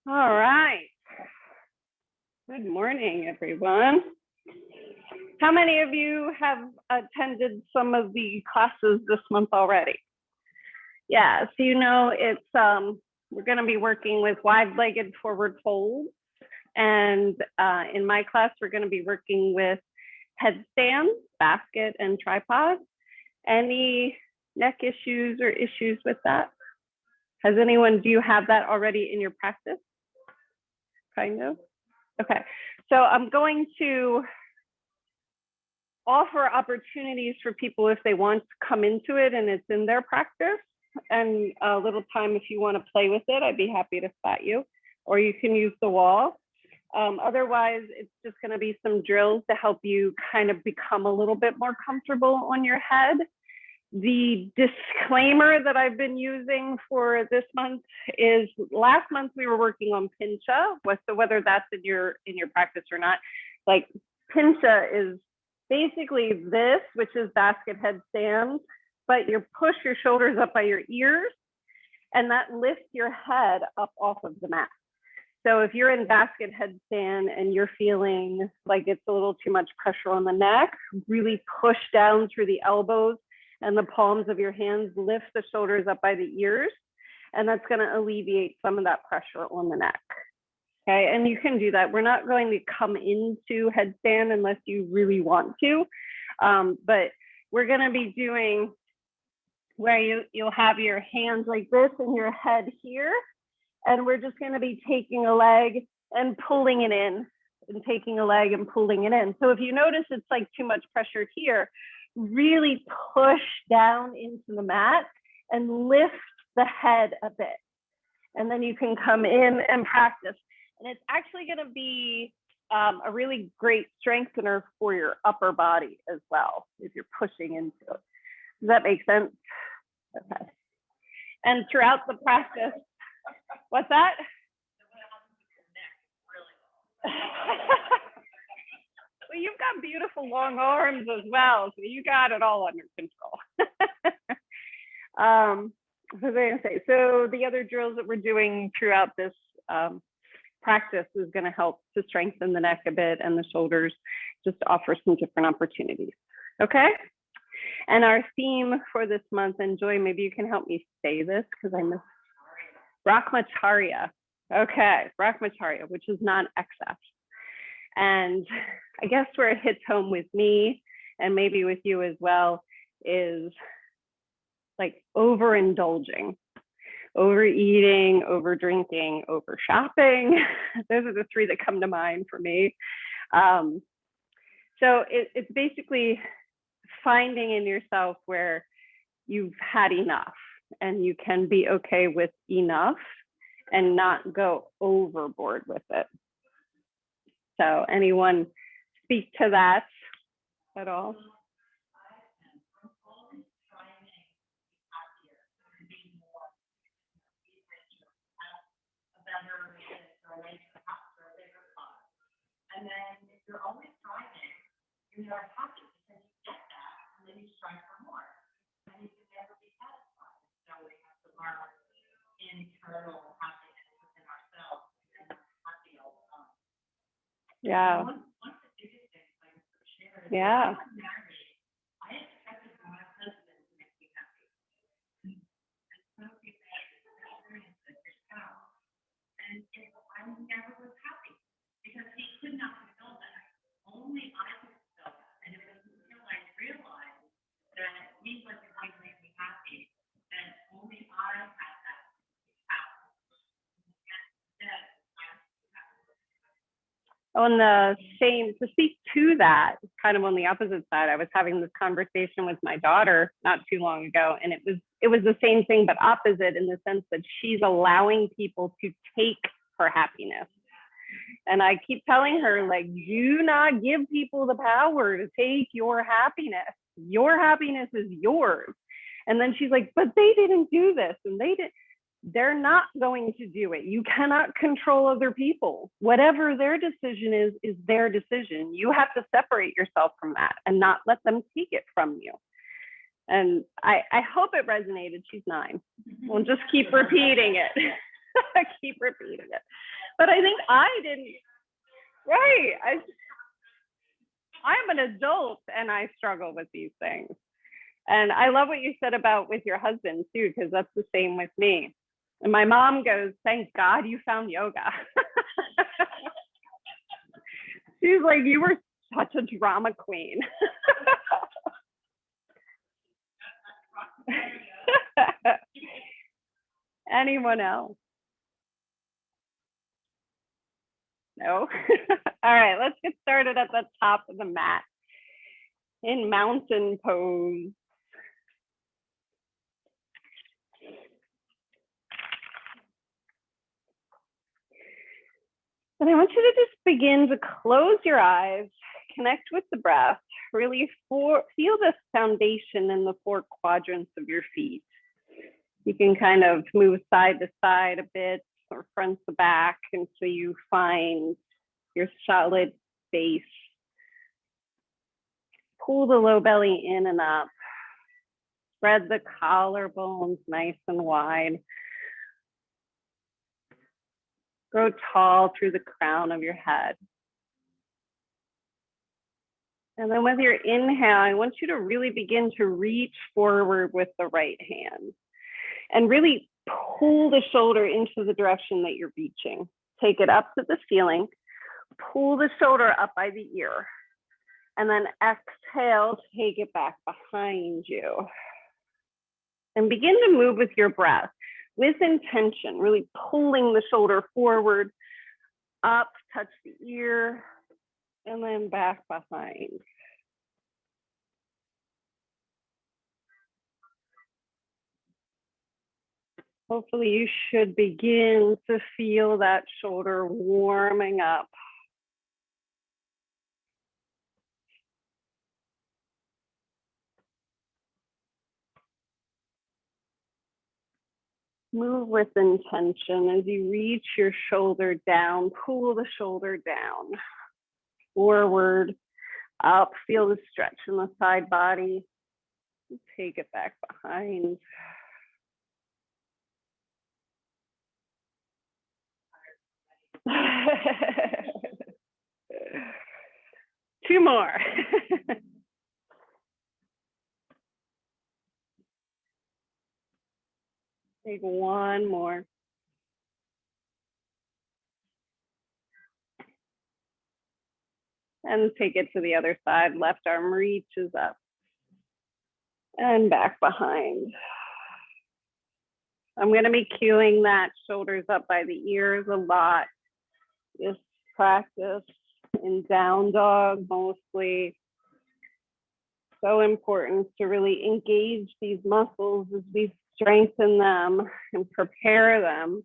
All right. Good morning, everyone. How many of you have attended some of the classes this month already? Yeah, so you know it's we're going to be working with wide-legged forward folds, and in my class we're going to be working with headstands, basket, and tripod. Any neck issues or issues with that? Has anyone? Do you have that already in your practice? Kind of. Okay, so I'm going to offer opportunities for people if they want to come into it and it's in their practice, and a little time if you want to play with it. I'd be happy to spot you, or you can use the wall. Otherwise, it's just going to be some drills to help you kind of become a little bit more comfortable on your head. The disclaimer that I've been using for this month is last month we were working on pincha, so whether that's in your practice or not. Like pincha is basically this, which is basket headstand, but you push your shoulders up by your ears and that lifts your head up off of the mat. So if you're in basket headstand and you're feeling like it's a little too much pressure on the neck, really push down through the elbows and the palms of your hands, lift the shoulders up by the ears, and that's going to alleviate some of that pressure on the neck. Okay, and you can do that. We're not going to come into headstand unless you really want to, but we're going to be doing where you'll have your hands like this and your head here, and we're just going to be taking a leg and pulling it in, and taking a leg and pulling it in. So if you notice it's like too much pressure here, really push down into the mat and lift the head a bit. And then you can come in and practice. And it's actually going to be a really great strengthener for your upper body as well, if you're pushing into it. Does that make sense? Okay. And throughout the practice, what's that? Well, you've got beautiful long arms as well, so you got it all under control. What was I going to say? So the other drills that we're doing throughout this practice is going to help to strengthen the neck a bit and the shoulders, just to offer some different opportunities. Okay? And our theme for this month, and Joy, maybe you can help me say this because I missed Brahmacharya. Okay, Brahmacharya, which is non-excess. And I guess where it hits home with me and maybe with you as well is like overindulging, overeating, over drinking, over shopping. Those are the three that come to mind for me. So it's basically finding in yourself where you've had enough and you can be okay with enough and not go overboard with it. So anyone speak to that at all? And then if you're always striving, you're more happy because you get that, and then you strive for more. And you can never be satisfied. So we have to learn internal happiness within ourselves and not happy all the time. Yeah. One of the biggest things I share is yeah. when I was married, I expected my husband to make me happy. And some people experience it yourself. And I never was happy because he could not fulfill that. Only I could fulfill that. And it was until I realized that he wasn't going to make me happy, that only I had that power. And that On the same, to speak to that, kind of on the opposite side, I was having this conversation with my daughter not too long ago, and it was the same thing, but opposite in the sense that she's allowing people to take her happiness. And I keep telling her, like, do not give people the power to take your happiness. Your happiness is yours. And then she's like, but they didn't do this, and they're not going to do it. You cannot control other people. Whatever their decision is their decision. You have to separate yourself from that and not let them take it from you. And I hope it resonated. She's 9. We'll just keep repeating it. I keep repeating it. But I think I didn't, right. I'm an adult and I struggle with these things. And I love what you said about with your husband too, because that's the same with me. And my mom goes, thank God you found yoga. She's like, you were such a drama queen. Anyone else? No? All right, let's get started at the top of the mat in mountain pose. And I want you to just begin to close your eyes, connect with the breath, really feel this foundation in the 4 quadrants of your feet. You can kind of move side to side a bit or front to back until you find your solid base. Pull the low belly in and up. Spread the collarbones nice and wide. Grow tall through the crown of your head. And then with your inhale, I want you to really begin to reach forward with the right hand and really pull the shoulder into the direction that you're reaching. Take it up to the ceiling, pull the shoulder up by the ear, and then exhale, take it back behind you. And begin to move with your breath, with intention, really pulling the shoulder forward, up, touch the ear, and then back behind. Hopefully you should begin to feel that shoulder warming up. Move with intention as you reach your shoulder down, pull the shoulder down, forward, up, feel the stretch in the side body, take it back behind. Two more. Take one more. And take it to the other side. Left arm reaches up and back behind. I'm going to be cueing that shoulders up by the ears a lot. This practice in down dog mostly. So important to really engage these muscles as we strengthen them and prepare them.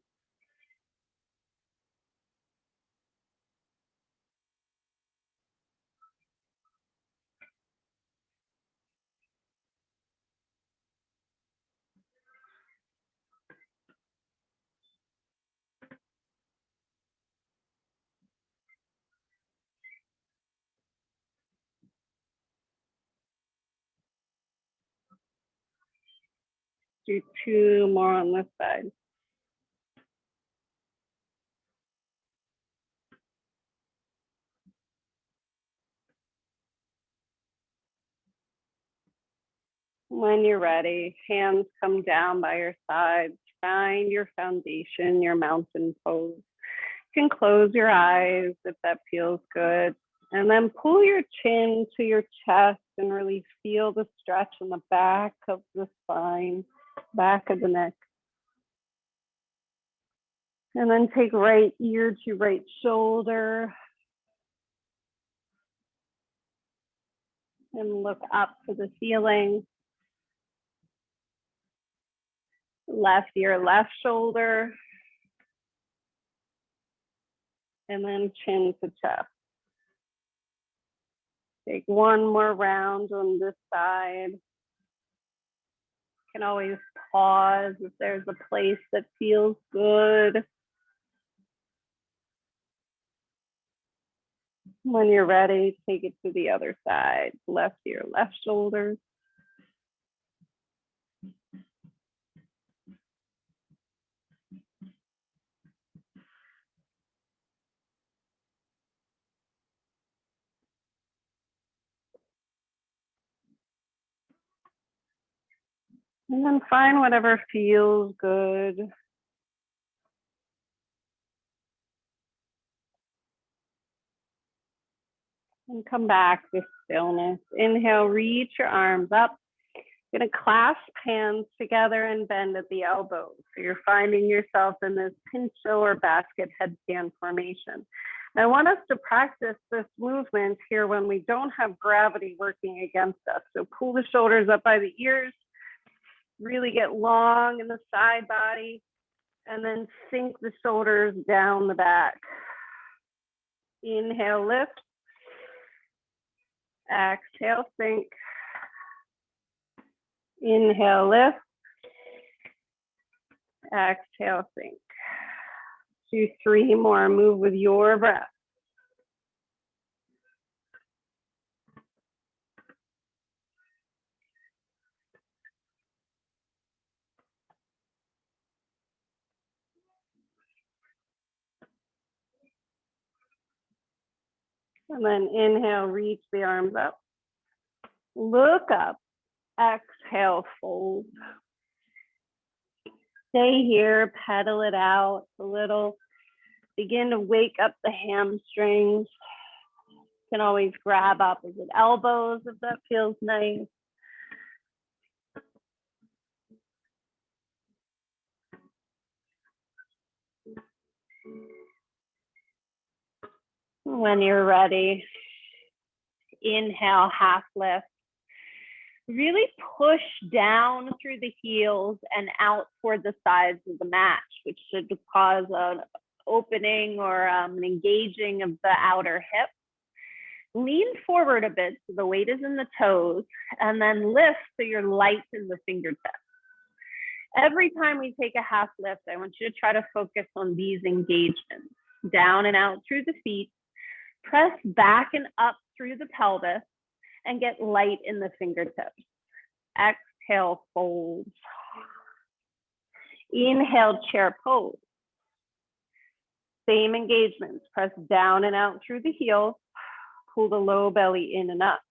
Do two more on this side. When you're ready, hands come down by your sides. Find your foundation, your mountain pose. You can close your eyes if that feels good. And then pull your chin to your chest and really feel the stretch in the back of the spine, back of the neck. And then take right ear to right shoulder. And look up to the ceiling. Left ear, left shoulder. And then chin to chest. Take one more round on this side. You can always pause if there's a place that feels good. When you're ready, take it to the other side. Left ear, left shoulder. And then find whatever feels good. And come back to stillness. Inhale, reach your arms up. You're gonna clasp hands together and bend at the elbows. So you're finding yourself in this pincho or basket headstand formation. I want us to practice this movement here when we don't have gravity working against us. So pull the shoulders up by the ears, really get long in the side body, and then sink the shoulders down the back. Inhale, lift. Exhale, sink. Inhale, lift. Exhale, sink. Do 3 more. Move with your breath. And then inhale, reach the arms up. Look up. Exhale, fold. Stay here, pedal it out a little. Begin to wake up the hamstrings. You can always grab opposite elbows if that feels nice. When you're ready, inhale, half lift. Really push down through the heels and out toward the sides of the mat, which should cause an opening or an engaging of the outer hip. Lean forward a bit so the weight is in the toes, and then lift so you're light in the fingertips. Every time we take a half lift, I want you to try to focus on these engagements. Down and out through the feet, press back and up through the pelvis, and get light in the fingertips. Exhale, fold. Inhale, chair pose. Same engagements. Press down and out through the heels. Pull the low belly in and up.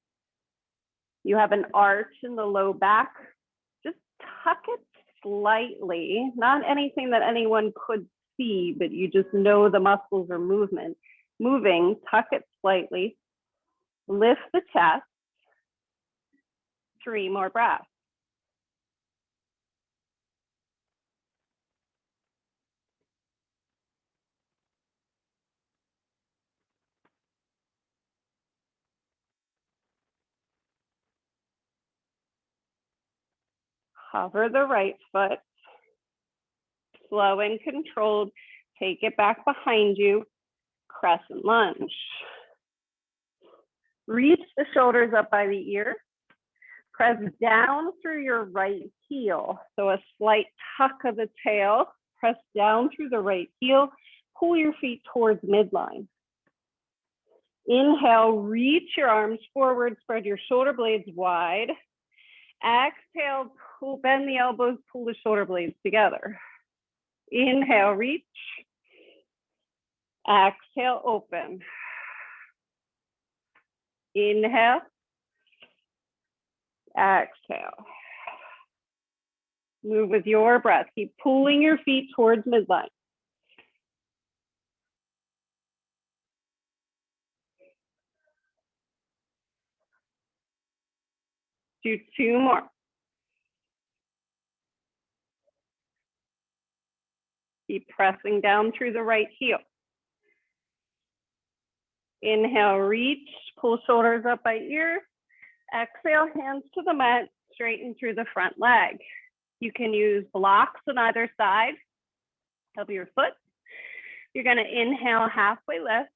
You have an arch in the low back. Just tuck it slightly. Not anything that anyone could see, but you just know the muscles are moving. Tuck it slightly. Lift the chest. 3 more breaths. Hover the right foot. Slow and controlled. Take it back behind you. Crescent lunge. Reach the shoulders up by the ear. Press down through your right heel. So a slight tuck of the tail. Press down through the right heel. Pull your feet towards midline. Inhale, reach your arms forward. Spread your shoulder blades wide. Exhale, bend the elbows, pull the shoulder blades together. Inhale, reach. Exhale, open. Inhale. Exhale. Move with your breath. Keep pulling your feet towards midline. Do 2 more. Keep pressing down through the right heel. Inhale, reach, pull shoulders up by ear. Exhale, hands to the mat, straighten through the front leg. You can use blocks on either side of your foot. You're gonna inhale, halfway lift.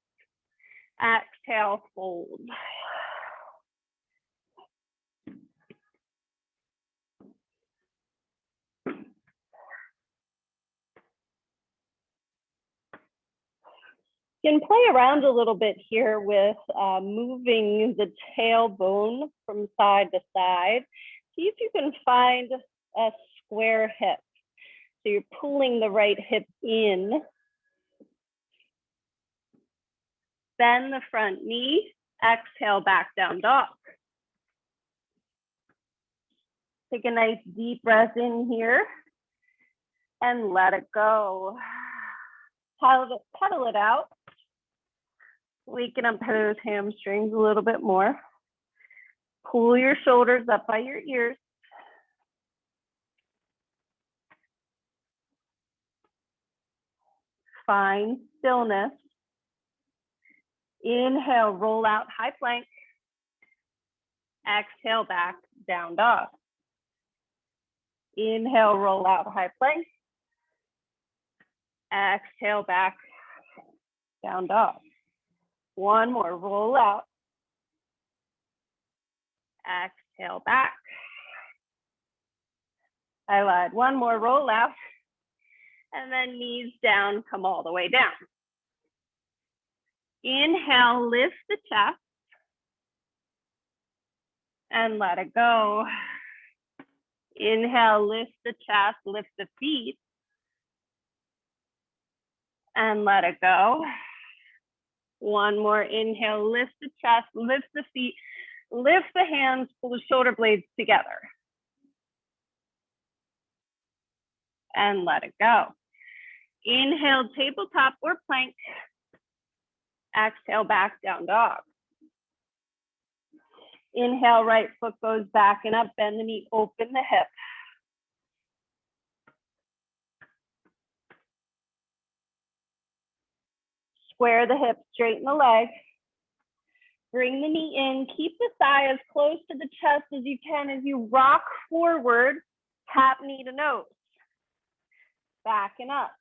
Exhale, fold. You can play around a little bit here with moving the tailbone from side to side. See if you can find a square hip. So you're pulling the right hip in. Bend the front knee. Exhale, back down dog. Take a nice deep breath in here and let it go. Pedal it out. Waking up those hamstrings a little bit more. Pull your shoulders up by your ears. Find stillness. Inhale, roll out high plank. Exhale, back, down dog. Inhale, roll out high plank. Exhale, back, down dog. One more, roll out. Exhale, back. I lied. One more, roll out. And then knees down, come all the way down. Inhale, lift the chest. And let it go. Inhale, lift the chest, lift the feet. And let it go. One more inhale, lift the chest, lift the feet, lift the hands, pull the shoulder blades together. And let it go. Inhale, tabletop or plank. Exhale, back, down dog. Inhale, right foot goes back and up, bend the knee, open the hip. Square the hips, straighten the leg. Bring the knee in, keep the thigh as close to the chest as you can as you rock forward, tap knee to nose. Back and up.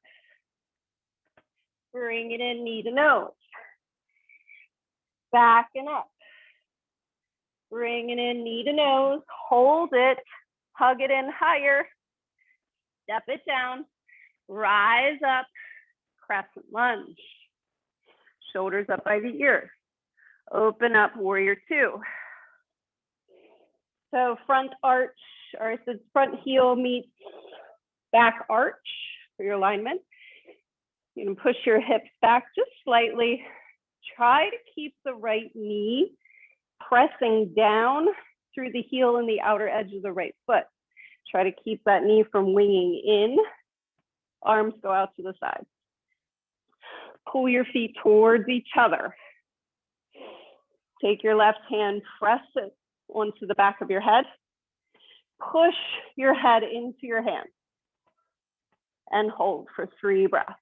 Bring it in, knee to nose. Back and up. Bring it in, knee to nose, hold it, hug it in higher, step it down, rise up, crescent lunge. Shoulders up by the ears. Open up, warrior two. So front arch, or it's front heel meets back arch for your alignment. You can push your hips back just slightly. Try to keep the right knee pressing down through the heel and the outer edge of the right foot. Try to keep that knee from winging in. Arms go out to the side. Pull your feet towards each other. Take your left hand, press it onto the back of your head. Push your head into your hand. And hold for 3 breaths.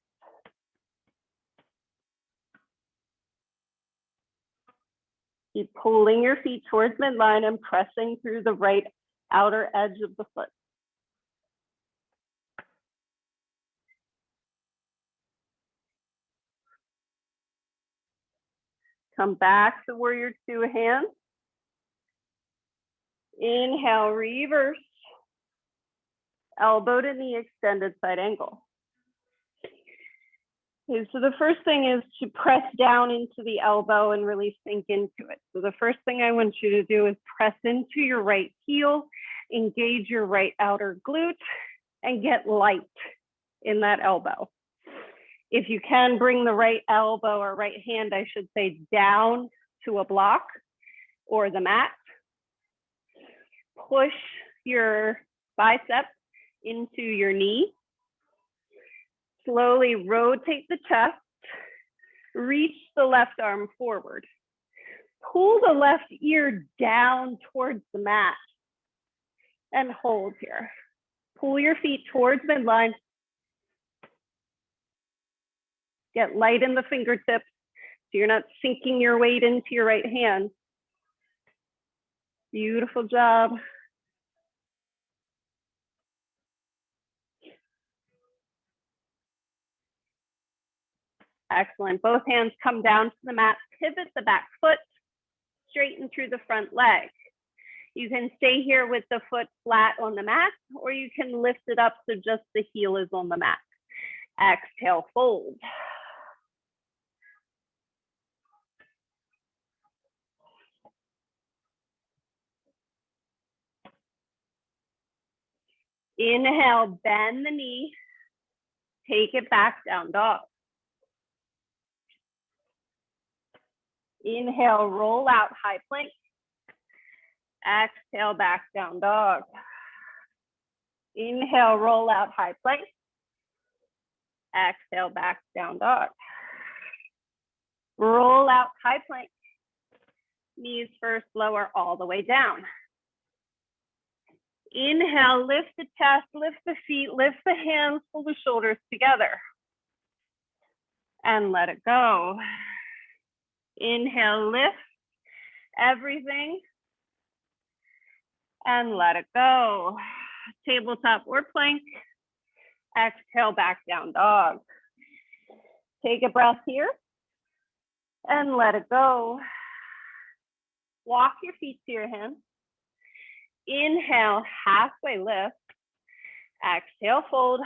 Keep pulling your feet towards midline and pressing through the right outer edge of the foot. Come back to warrior two hands. Inhale, reverse. Elbow to knee, extended side angle. Okay, so the first thing is to press down into the elbow and really sink into it. So the first thing I want you to do is press into your right heel, engage your right outer glute, and get light in that elbow. If you can, bring the right elbow or right hand, I should say, down to a block or the mat. Push your bicep into your knee. Slowly rotate the chest. Reach the left arm forward. Pull the left ear down towards the mat and hold here. Pull your feet towards midline. Get light in the fingertips so you're not sinking your weight into your right hand. Beautiful job. Excellent. Both hands come down to the mat, pivot the back foot, straighten through the front leg. You can stay here with the foot flat on the mat, or you can lift it up so just the heel is on the mat. Exhale, fold. Inhale, bend the knee, take it back, down dog. Inhale, roll out, high plank. Exhale, back, down dog. Inhale, roll out high plank. Exhale, back down dog. Roll out high plank. Knees first, lower all the way down. Inhale, lift the chest, lift the feet, lift the hands, pull the shoulders together. And let it go. Inhale, lift everything. And let it go. Tabletop or plank. Exhale, back down dog. Take a breath here. And let it go. Walk your feet to your hands. Inhale, halfway lift. Exhale, fold.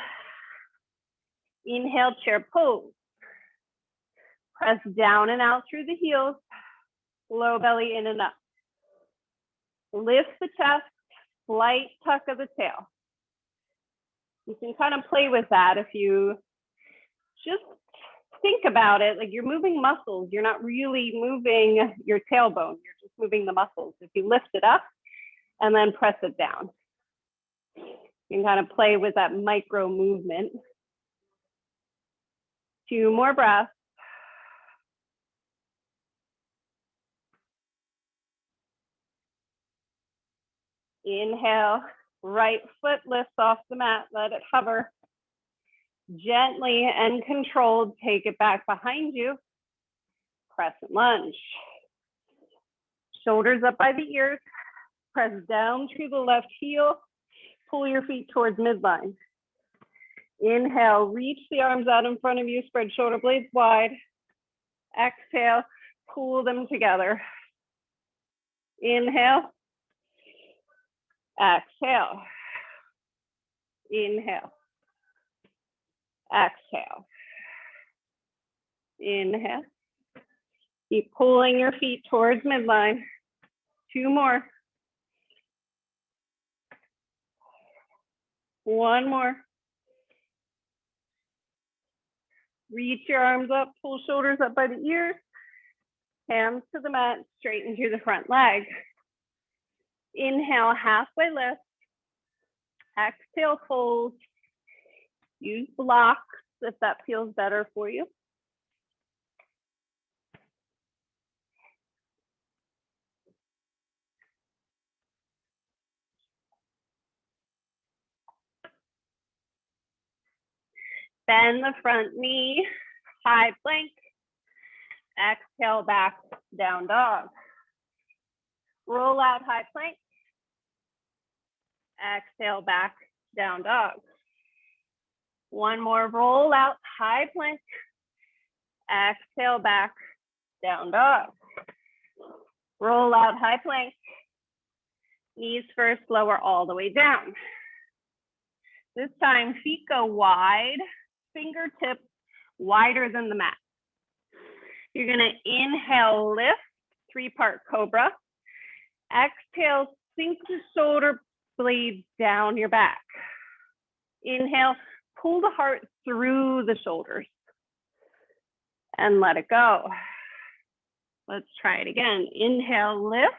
Inhale, chair pose. Press down and out through the heels. Low belly in and up. Lift the chest, slight tuck of the tail. You can kind of play with that if you just think about it, like you're moving muscles. You're not really moving your tailbone. You're just moving the muscles. If you lift it up and then press it down, you can kind of play with that micro movement. 2 more breaths. Inhale, right foot lifts off the mat, let it hover. Gently and controlled, take it back behind you. Crescent lunge. Shoulders up by the ears. Press down through the left heel. Pull your feet towards midline. Inhale, reach the arms out in front of you, spread shoulder blades wide. Exhale, pull them together. Inhale. Exhale. Inhale. Exhale. Inhale. Keep pulling your feet towards midline. 2 more. 1 more. Reach your arms up, pull shoulders up by the ears. Hands to the mat, straighten through the front leg. Inhale, halfway lift. Exhale, fold. Use blocks if that feels better for you. Bend the front knee, high plank. Exhale, back, down dog. Roll out high plank. Exhale, back, down dog. 1 more, roll out, high plank. Exhale, back, down dog. Roll out, high plank. Knees first, lower all the way down. This time, feet go wide, fingertips wider than the mat. You're gonna inhale, lift, 3-part cobra. Exhale, sink the shoulder blades down your back. Inhale, pull the heart through the shoulders and let it go. Let's try it again. Inhale, lift.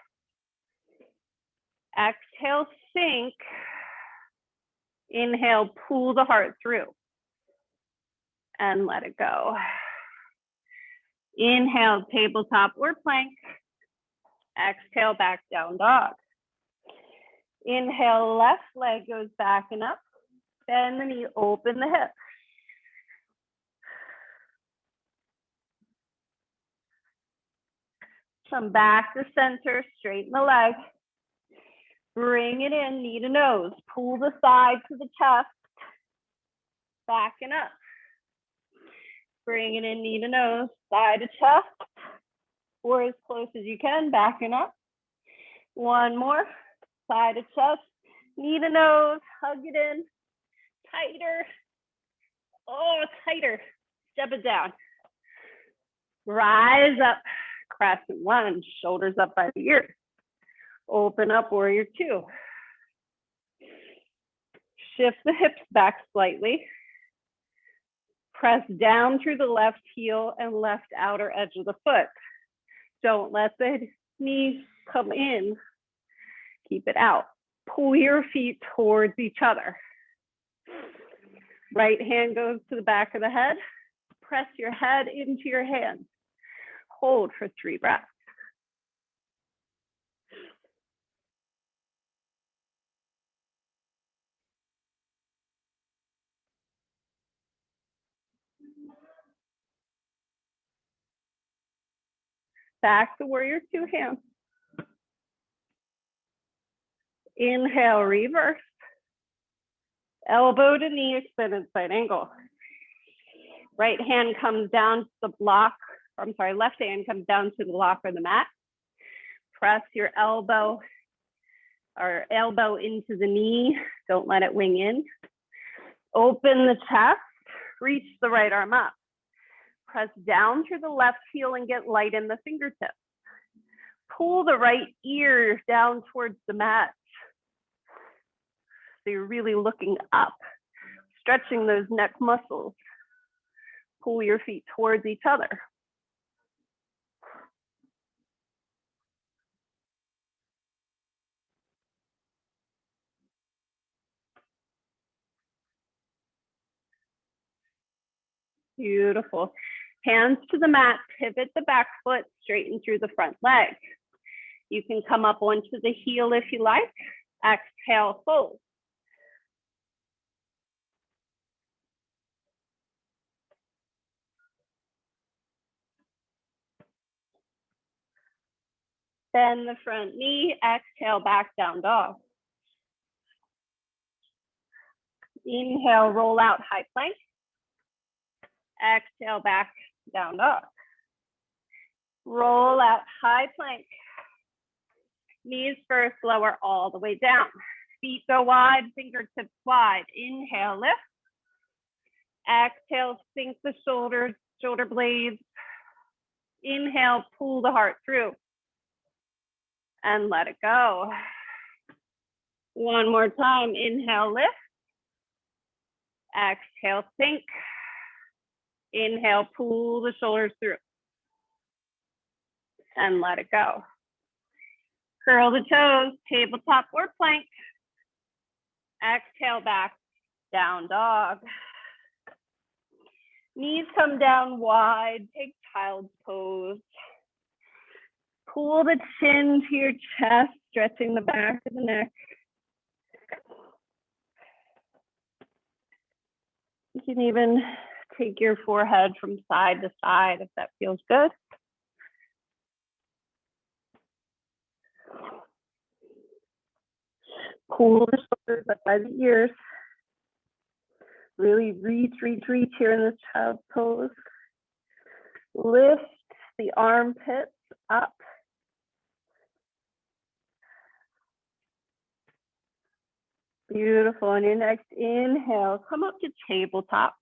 Exhale, sink. Inhale, pull the heart through and let it go. Inhale, tabletop or plank. Exhale, back down dog. Inhale, left leg goes back and up. Bend the knee, open the hip. Come back to center, straighten the leg. Bring it in, knee to nose. Pull the side to the chest. Back and up. Bring it in, knee to nose, side to chest. Or as close as you can, back and up. 1 more, side to chest, knee to nose, hug it in. Tighter. Oh, tighter. Step it down. Rise up. Crescent lunge. Shoulders up by the ears. Open up, warrior 2. Shift the hips back slightly. Press down through the left heel and left outer edge of the foot. Don't let the knees come in. Keep it out. Pull your feet towards each other. Right hand goes to the back of the head. Press your head into your hands. Hold for 3 breaths. Back to warrior 2 hands. Inhale, reverse. Elbow to knee, extended side angle. Right hand comes down to the block. Left hand comes down to the block or the mat. Press your elbow into the knee. Don't let it wing in. Open the chest. Reach the right arm up. Press down through the left heel and get light in the fingertips. Pull the right ear down towards the mat. So you're really looking up, stretching those neck muscles. Pull your feet towards each other. Beautiful. Hands to the mat, pivot the back foot, straighten through the front leg. You can come up onto the heel if you like. Exhale, fold. Bend the front knee, exhale, back down dog. Inhale, roll out high plank. Exhale, back down dog. Roll out high plank. Knees first, lower all the way down. Feet go wide, fingertips wide. Inhale, lift. Exhale, sink the shoulders, shoulder blades. Inhale, pull the heart through. And let it go. One more time, inhale, lift. Exhale, sink. Inhale, pull the shoulders through. And let it go. Curl the toes, tabletop or plank. Exhale, back, down dog. Knees come down wide, take child's pose. Pull the chin to your chest, stretching the back of the neck. You can even take your forehead from side to side if that feels good. Pull the shoulders up by the ears. Really reach here in this child's pose. Lift the armpits up. Beautiful. On your next inhale, come up to tabletop.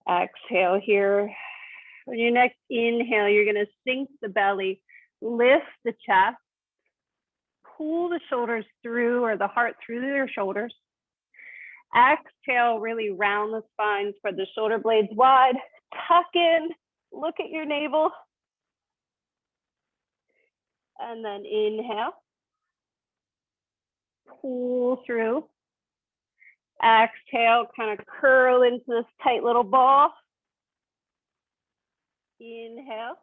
Exhale here. On your next inhale, you're going to sink the belly, lift the chest, pull the shoulders through or the heart through your shoulders. Exhale, really round the spine, spread the shoulder blades wide, tuck in, look at your navel. And then inhale, pull through. Exhale, kind of curl into this tight little ball. Inhale.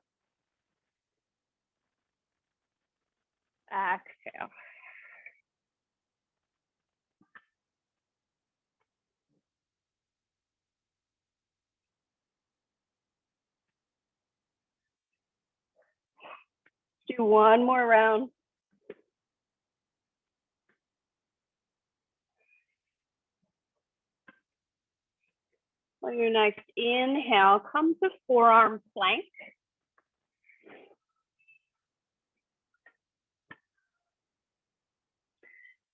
Exhale. Do one more round. On your next inhale, come to forearm plank.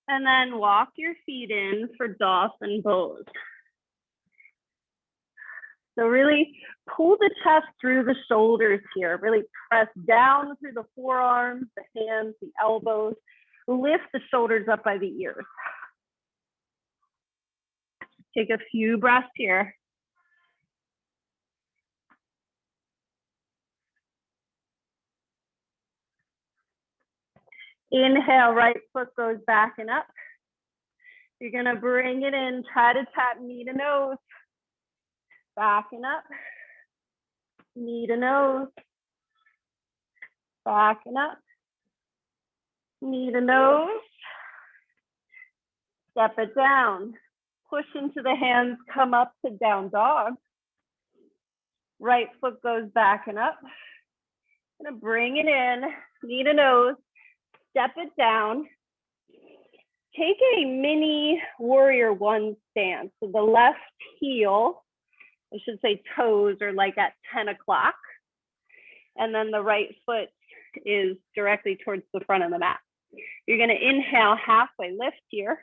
And then walk your feet in for dolphin pose. So really pull the chest through the shoulders here. Really press down through the forearms, the hands, the elbows. Lift the shoulders up by the ears. Take a few breaths here. Inhale, right foot goes back and up. You're gonna bring it in, try to tap knee to nose. Backing up, knee to nose. Backing up, knee to nose. Step it down. Push into the hands, come up to down dog. Right foot goes back and up. Gonna bring it in, knee to nose, step it down. Take a mini warrior one stance. So the left heel, I should say toes, are like at 10 o'clock. And then the right foot is directly towards the front of the mat. You're gonna inhale, halfway lift here.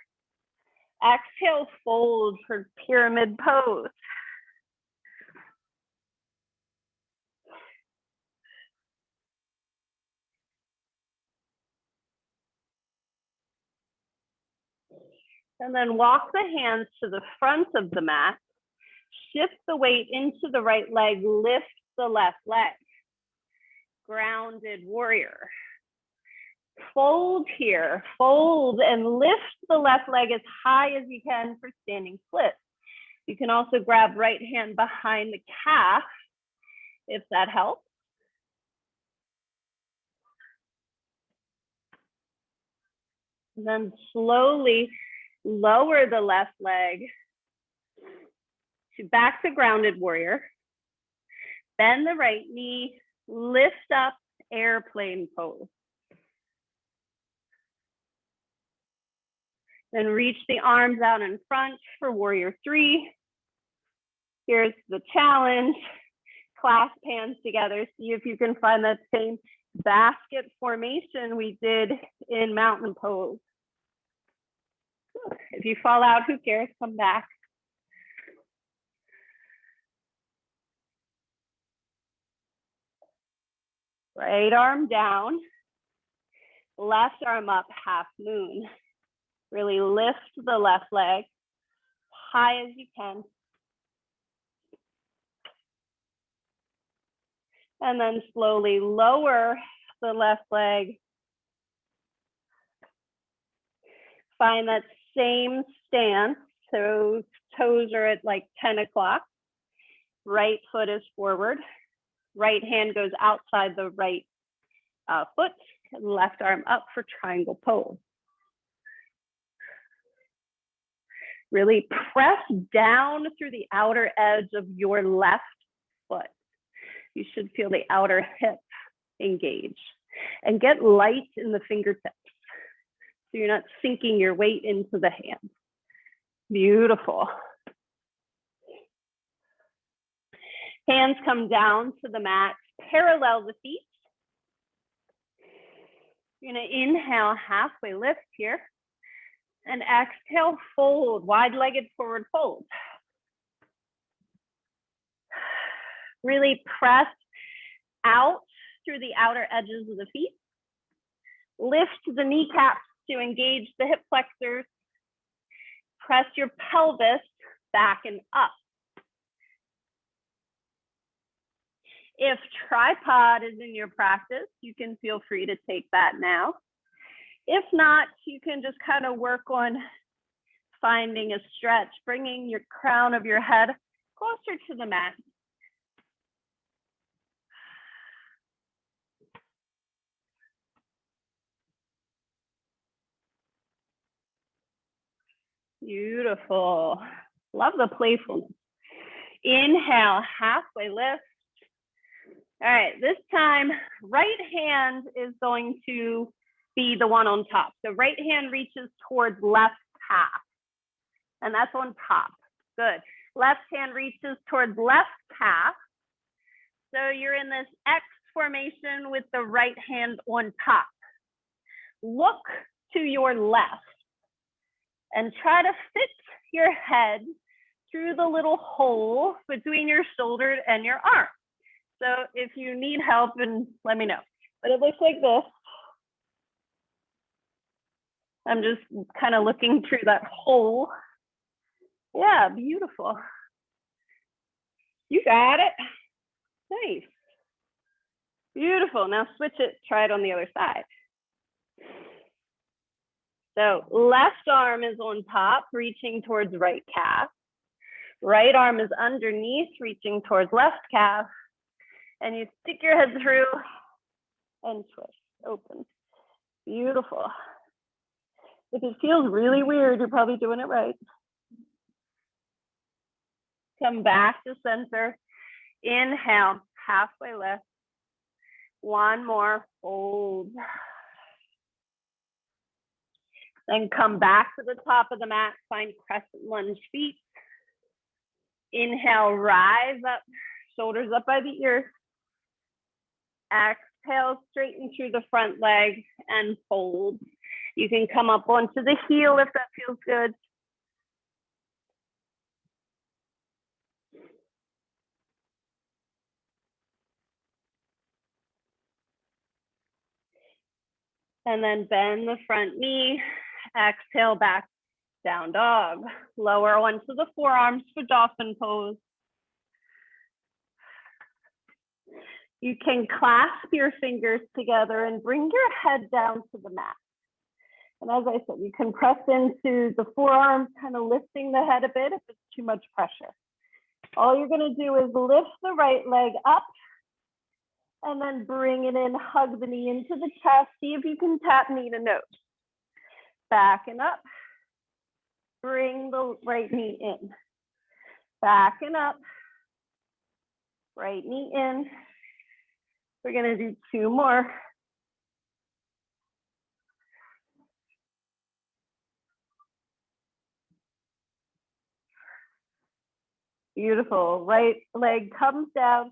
Exhale, fold for pyramid pose. And then walk the hands to the front of the mat. Shift the weight into the right leg, lift the left leg. Grounded warrior. Fold here, fold and lift the left leg as high as you can for standing split. You can also grab right hand behind the calf if that helps. And then slowly lower the left leg to back to grounded warrior. Bend the right knee, lift up, airplane pose. Then reach the arms out in front for warrior three. Here's the challenge. Clasp hands together. See if you can find that same basket formation we did in mountain pose. If you fall out, who cares? Come back. Right arm down, left arm up, half moon. Really lift the left leg high as you can. And then slowly lower the left leg. Find that same stance. So toes are at like 10 o'clock. Right foot is forward. Right hand goes outside the right foot. Left arm up for triangle pose. Really press down through the outer edge of your left foot. You should feel the outer hip engage. And get light in the fingertips, so you're not sinking your weight into the hand. Beautiful. Hands come down to the mat, parallel the feet. You're gonna inhale, halfway lift here. And exhale, fold, wide-legged forward fold. Really press out through the outer edges of the feet. Lift the kneecaps to engage the hip flexors. Press your pelvis back and up. If tripod is in your practice, you can feel free to take that now. If not, you can just kind of work on finding a stretch, bringing your crown of your head closer to the mat. Beautiful. Love the playfulness. Inhale, halfway lift. All right, this time, right hand is going to be the one on top. So right hand reaches towards left calf, and that's on top. Good. Left hand reaches towards left calf. So you're in this X formation with the right hand on top. Look to your left and try to fit your head through the little hole between your shoulder and your arm. So if you need help, and let me know. But it looks like this. I'm just kind of looking through that hole. Yeah, beautiful. You got it. Nice. Beautiful. Now switch it, try it on the other side. So left arm is on top, reaching towards right calf. Right arm is underneath, reaching towards left calf. And you stick your head through and twist, open. Beautiful. If it feels really weird, you're probably doing it right. Come back to center. Inhale, halfway lift. One more, hold. Then come back to the top of the mat, find crescent lunge feet. Inhale, rise up, shoulders up by the ears. Exhale, straighten through the front leg and fold. You can come up onto the heel if that feels good. And then bend the front knee, exhale back, down dog. Lower onto the forearms for dolphin pose. You can clasp your fingers together and bring your head down to the mat. And as I said, you can press into the forearms, kind of lifting the head a bit if it's too much pressure. All you're going to do is lift the right leg up and then bring it in, hug the knee into the chest. See if you can tap knee to nose. Backing up. Bring the right knee in. Backing up. Right knee in. We're going to do two more. Beautiful. Right leg comes down.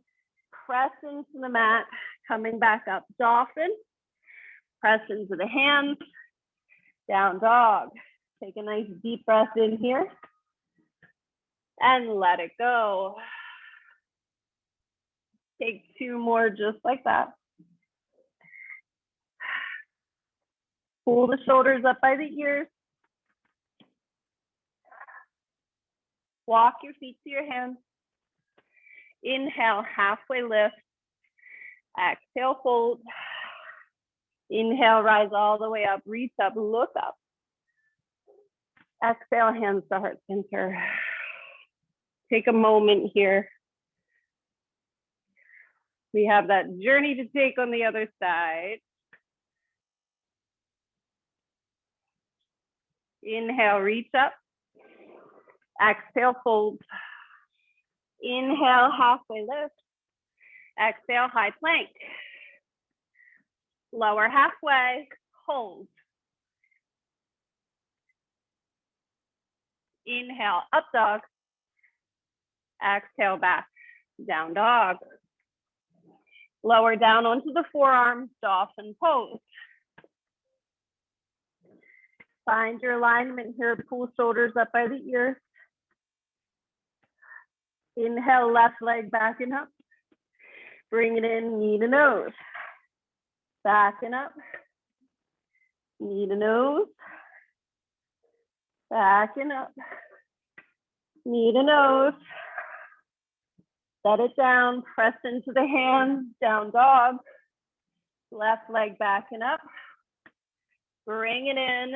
Press into the mat. Coming back up. Dolphin. Press into the hands. Down dog. Take a nice deep breath in here. And let it go. Take two more just like that. Pull the shoulders up by the ears. Walk your feet to your hands. Inhale, halfway lift. Exhale, fold. Inhale, rise all the way up. Reach up, look up. Exhale, hands to heart center. Take a moment here. We have that journey to take on the other side. Inhale, reach up. Exhale, fold. Inhale, halfway lift. Exhale, high plank. Lower halfway, hold. Inhale, up dog. Exhale, back, down dog. Lower down onto the forearms, dolphin pose. Find your alignment here, pull shoulders up by the ears. Inhale, left leg backing up. Bring it in, knee to nose. Backing up. Knee to nose. Backing up. Knee to nose. Set it down, press into the hands, down dog. Left leg backing up. Bring it in.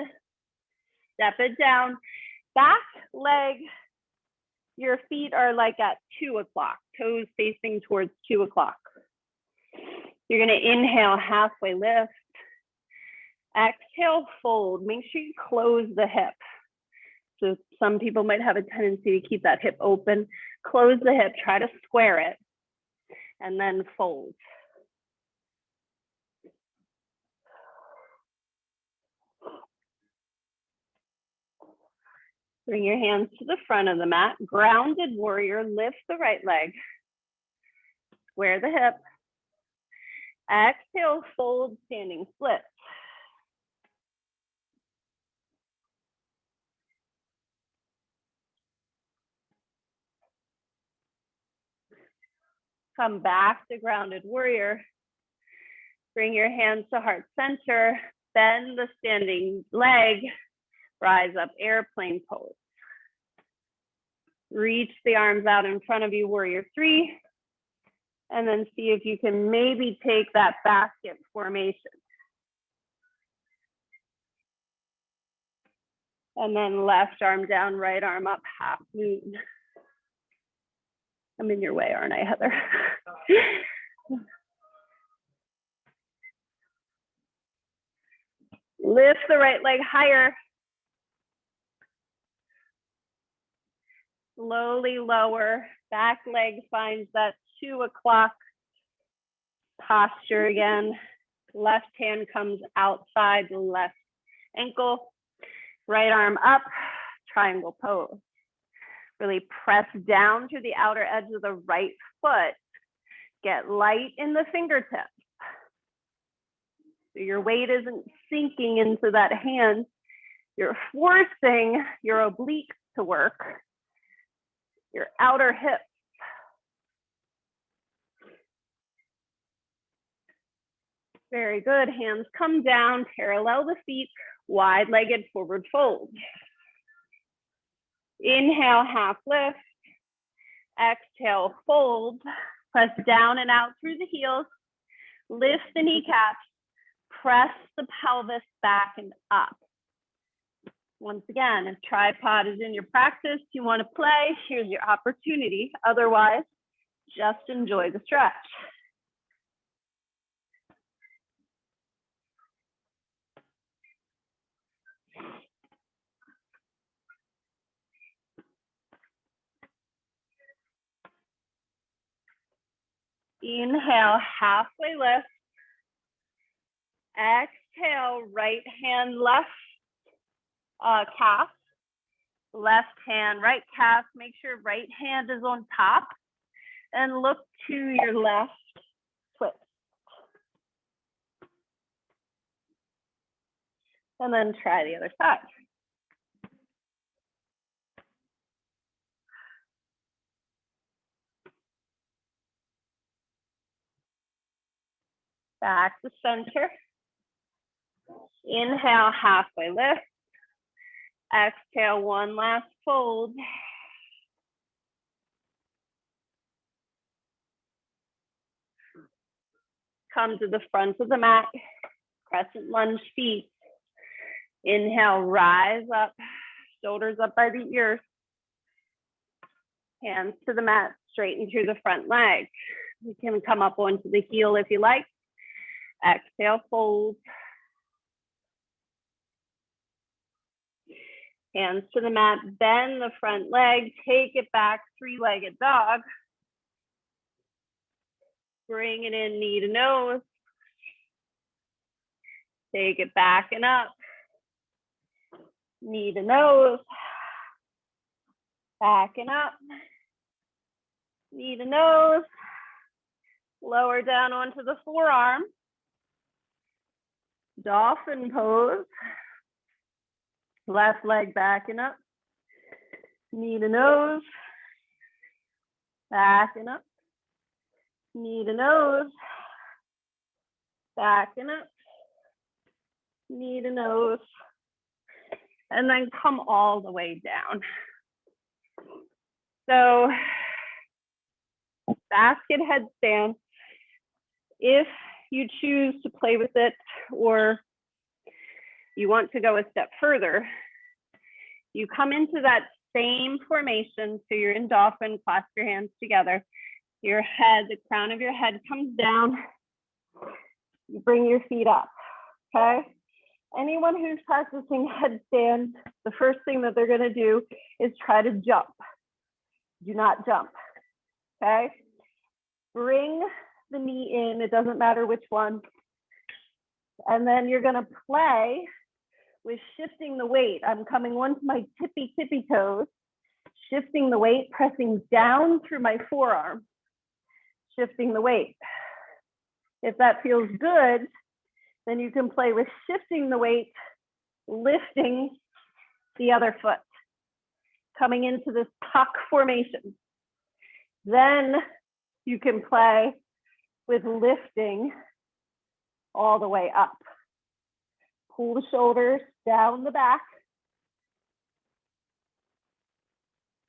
Step it down. Back leg. Your feet are like at 2 o'clock, toes facing towards 2 o'clock. You're going to inhale, halfway lift. Exhale, fold. Make sure you close the hip. So some people might have a tendency to keep that hip open. Close the hip, try to square it, and then fold. Bring your hands to the front of the mat. Grounded warrior, lift the right leg. Square the hip. Exhale, fold, standing split. Come back to grounded warrior. Bring your hands to heart center. Bend the standing leg. Rise up, airplane pose. Reach the arms out in front of you, warrior 3. And then see if you can maybe take that basket formation. And then left arm down, right arm up, half moon. I'm in your way, aren't I, Heather? Lift the right leg higher. Slowly lower. Back leg finds that 2 o'clock posture again. Left hand comes outside the left ankle. Right arm up, triangle pose. Really press down to the outer edge of the right foot. Get light in the fingertips. So your weight isn't sinking into that hand. You're forcing your obliques to work, your outer hips. Very good. Hands come down, parallel the feet, wide-legged forward fold. Inhale, half lift. Exhale, fold. Press down and out through the heels. Lift the kneecaps. Press the pelvis back and up. Once again, if tripod is in your practice, you want to play, here's your opportunity. Otherwise, just enjoy the stretch. Inhale, halfway lift. Exhale, right hand, left calf. Left hand, right calf. Make sure right hand is on top. And look to your left twist. And then try the other side. Back to center. Inhale, halfway lift. Exhale, one last fold. Come to the front of the mat, crescent lunge feet. Inhale, rise up, shoulders up by the ears. Hands to the mat, straighten through the front leg. You can come up onto the heel if you like. Exhale, fold. Hands to the mat, bend the front leg, take it back, three-legged dog. Bring it in, knee to nose. Take it back and up. Knee to nose. Back and up. Knee to nose. Lower down onto the forearm. Dolphin pose. Left leg back and up. Knee to nose. Back and up. Knee to nose. Back and up. Knee to nose. And then come all the way down. So basket headstand. If you choose to play with it or you want to go a step further, you come into that same formation. So you're in dolphin, clasp your hands together. Your head, the crown of your head comes down. You bring your feet up, okay? Anyone who's practicing headstand, the first thing that they're gonna do is try to jump. Do not jump, okay? Bring the knee in, it doesn't matter which one. And then you're gonna play with shifting the weight. I'm coming onto my tippy toes, shifting the weight, pressing down through my forearm, shifting the weight. If that feels good, then you can play with shifting the weight, lifting the other foot, coming into this tuck formation. Then you can play with lifting all the way up. Pull the shoulders down the back.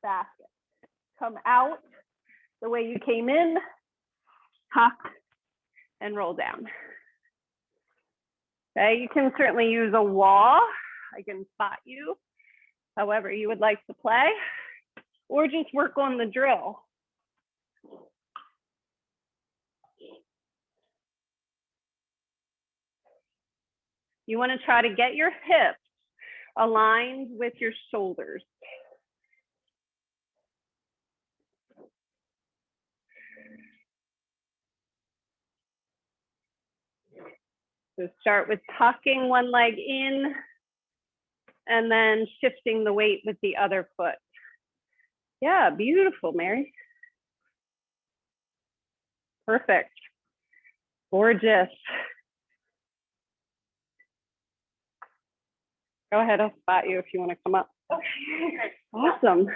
Basket. Come out the way you came in, tuck, and roll down. Okay, you can certainly use a wall. I can spot you. however you would like to play, or just work on the drill. You want to try to get your hips aligned with your shoulders. So start with tucking one leg in and then shifting the weight with the other foot. Yeah, beautiful, Mary. Perfect. Gorgeous. Go ahead, I'll spot you if you want to come up. Awesome.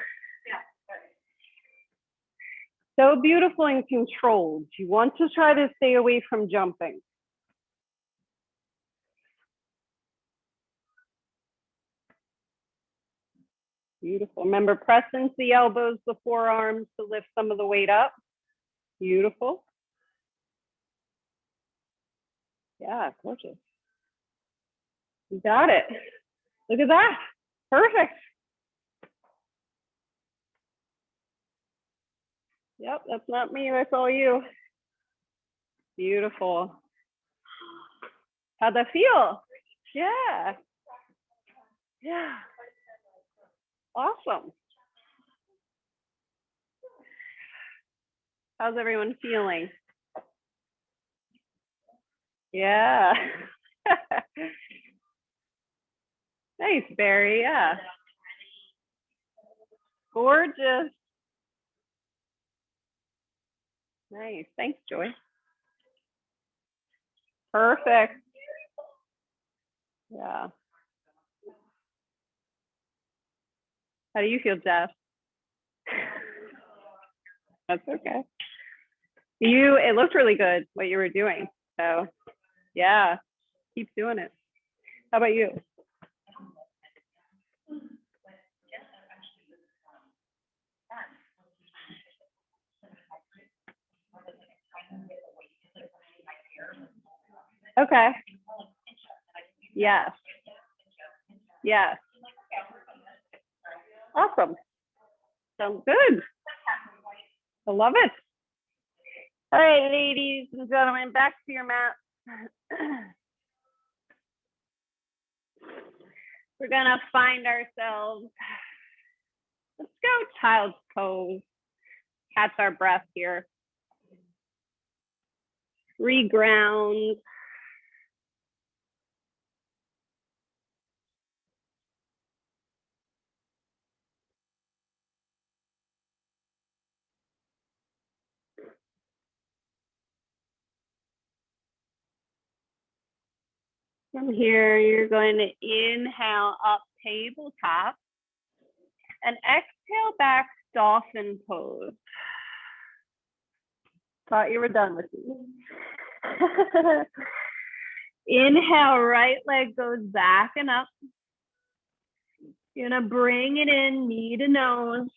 So beautiful and controlled. You want to try to stay away from jumping. Beautiful. Remember, press into the elbows, the forearms to lift some of the weight up. Beautiful. Yeah, gorgeous. You got it. Look at that. Perfect. Yep, that's not me, that's all you. Beautiful. How'd that feel? Yeah. Yeah. Awesome. How's everyone feeling? Yeah. Nice, Barry. Yeah. Gorgeous. Nice. Thanks, Joy. Perfect. Yeah. How do you feel, Jeff? That's okay. It looked really good what you were doing. So yeah, keep doing it. How about you? Okay. Yes. Yes. Awesome. Sounds good. I love it. All right, ladies and gentlemen, back to your mat. We're gonna find ourselves. Let's go child's pose. Catch our breath here. Reground. From here, you're going to inhale up tabletop and exhale back dolphin pose. Thought you were done with me. Inhale, right leg goes back and up. You're gonna bring it in, knee to nose.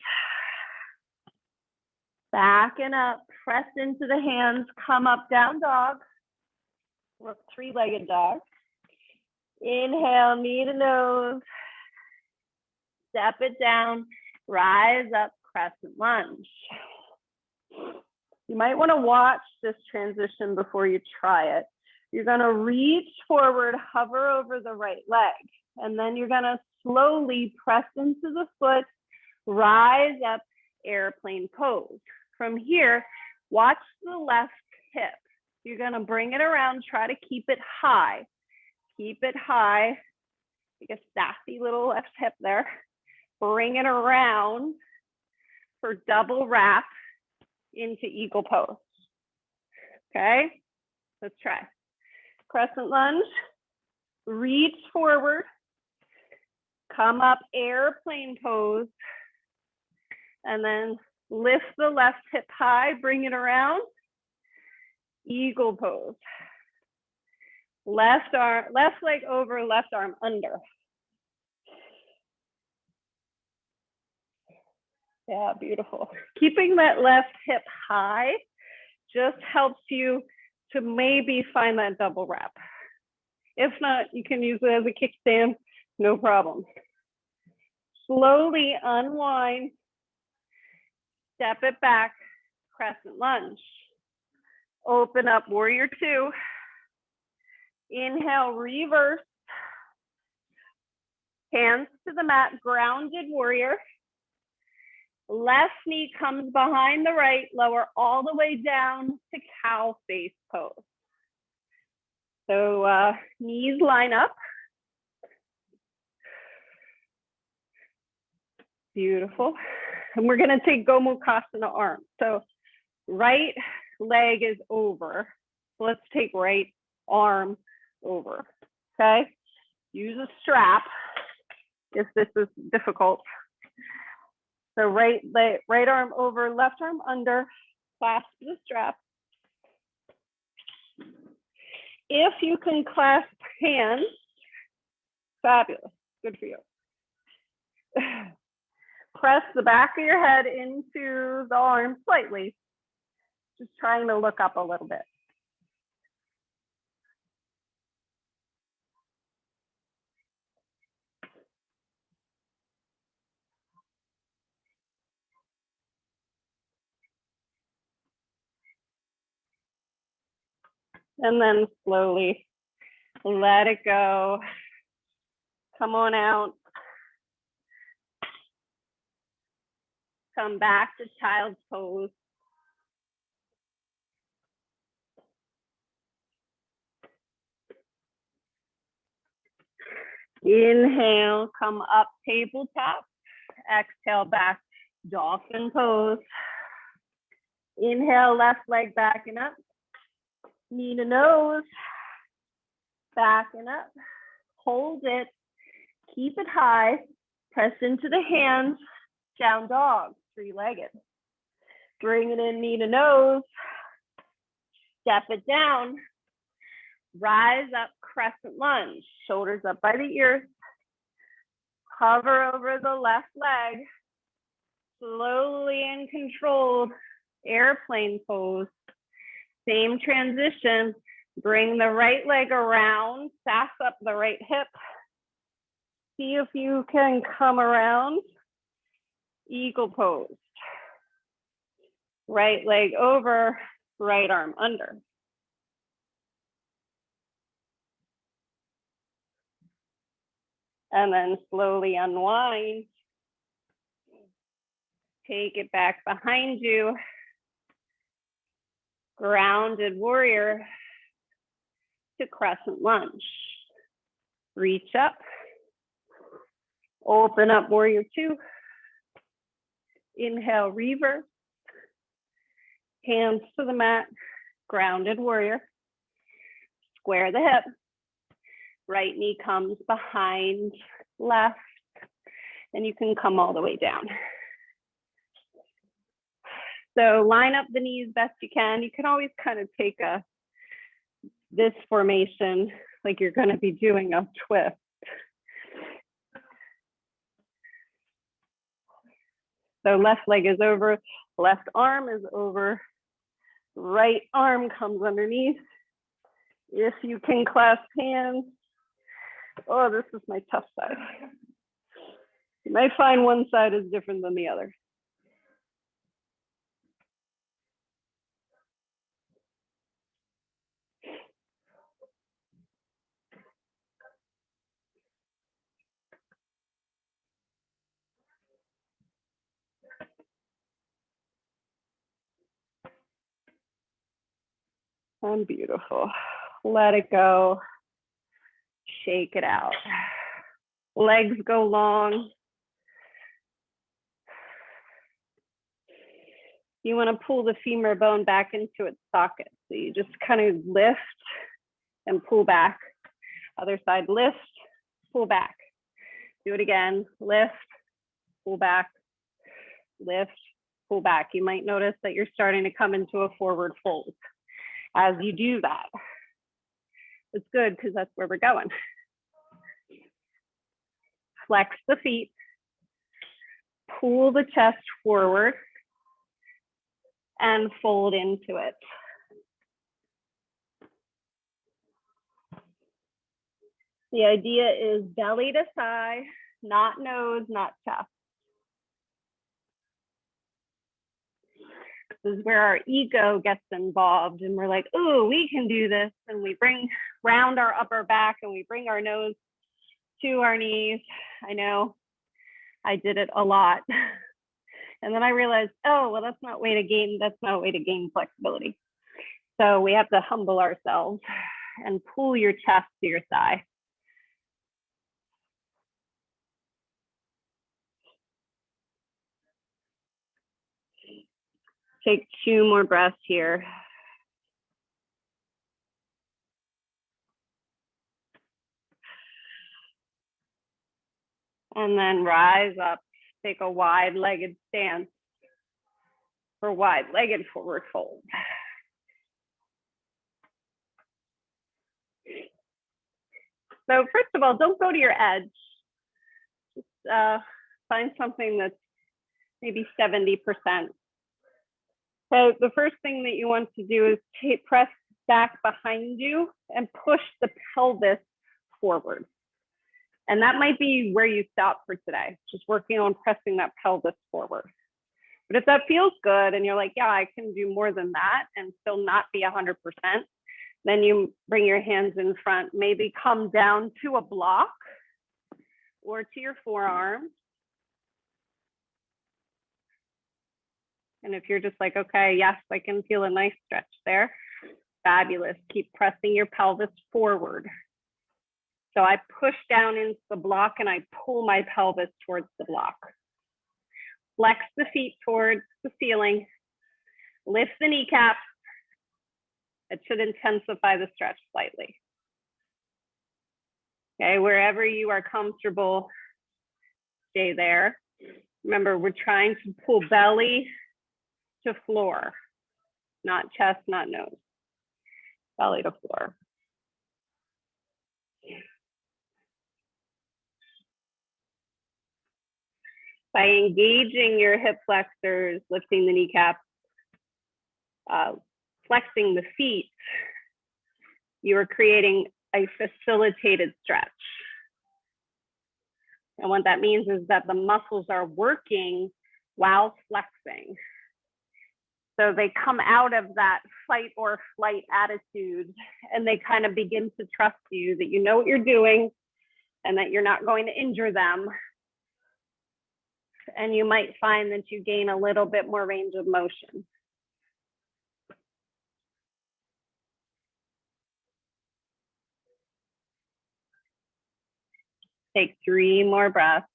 Back and up, press into the hands, come up, down dog. Or three-legged dog. Inhale, knee to nose. Step it down, rise up, crescent lunge. You might want to watch this transition before you try it. You're going to reach forward, hover over the right leg, and then you're going to slowly press into the foot, rise up, airplane pose. From here, watch the left hip. You're going to bring it around, try to keep it high. Keep it high, like a sassy little left hip there. Bring it around for double wrap into eagle pose. Okay, let's try. Crescent lunge, reach forward, come up, airplane pose, and then lift the left hip high, bring it around, eagle pose. Left leg over, left arm under. Yeah, beautiful. Keeping that left hip high just helps you to maybe find that double wrap. If not, you can use it as a kickstand, no problem. slowly unwind, step it back, crescent lunge. Open up, warrior two. Inhale, reverse. Hands to the mat, grounded warrior. Left knee comes behind the right, lower all the way down to cow face pose. So knees line up. Beautiful. And we're gonna take Gomukhasana arm. So right leg is over. So let's take right arm over, okay? Use a strap if this is difficult. So right arm over, left arm under, clasp the strap. If you can clasp hands, fabulous, good for you. Press the back of your head into the arm slightly, just trying to look up a little bit. And then slowly let it go. Come on out. Come back to child's pose. Inhale, come up, tabletop. Exhale, back, dolphin pose. Inhale, left leg backing up. Knee to nose. Backing up. Hold it. Keep it high. Press into the hands. Down dog, three-legged. Bring it in, knee to nose. Step it down. Rise up, crescent lunge. Shoulders up by the ears. Hover over the left leg. Slowly and controlled, airplane pose. Same transition. Bring the right leg around, sass up the right hip. See if you can come around. Eagle pose. Right leg over, right arm under. And then slowly unwind. Take it back behind you. Grounded warrior to crescent lunge. Reach up. Open up, warrior two. Inhale, reverse. Hands to the mat, grounded warrior. Square the hip. Right knee comes behind left, and you can come all the way down. So line up the knees best you can. You can always kind of take this formation like you're going to be doing a twist. So left leg is over, left arm is over, right arm comes underneath. If you can clasp hands. Oh, this is my tough side. You might find one side is different than the other. And beautiful. Let it go. Shake it out. Legs go long. You want to pull the femur bone back into its socket. So you just kind of lift and pull back. Other side, lift, pull back. Do it again. Lift, pull back, lift, pull back. You might notice that you're starting to come into a forward fold. As you do that, it's good because that's where we're going. Flex the feet, pull the chest forward, and fold into it. The idea is belly to thigh, not nose, not chest. This is where our ego gets involved and we're like, oh, we can do this. And we bring round our upper back and we bring our nose to our knees. I know I did it a lot. And then I realized, oh, well, that's not a way to gain flexibility. So we have to humble ourselves and pull your chest to your thigh. Take 2 more breaths here. And then rise up, take a wide-legged stance for wide-legged forward fold. So first of all, don't go to your edge. Just find something that's maybe 70%. So the first thing that you want to do is press back behind you and push the pelvis forward. And that might be where you stop for today, just working on pressing that pelvis forward. But if that feels good and you're like, yeah, I can do more than that and still not be 100%, then you bring your hands in front, maybe come down to a block or to your forearm. And if you're just like, okay, yes, I can feel a nice stretch there. Fabulous. Keep pressing your pelvis forward. So I push down into the block and I pull my pelvis towards the block. Flex the feet towards the ceiling. Lift the kneecaps. It should intensify the stretch slightly. Okay, wherever you are comfortable, stay there. Remember, we're trying to pull belly to floor, not chest, not nose. Belly to floor. By engaging your hip flexors, lifting the kneecaps, flexing the feet, you are creating a facilitated stretch. And what that means is that the muscles are working while flexing. So they come out of that fight or flight attitude and they kind of begin to trust you that you know what you're doing and that you're not going to injure them. And you might find that you gain a little bit more range of motion. Take 3 more breaths.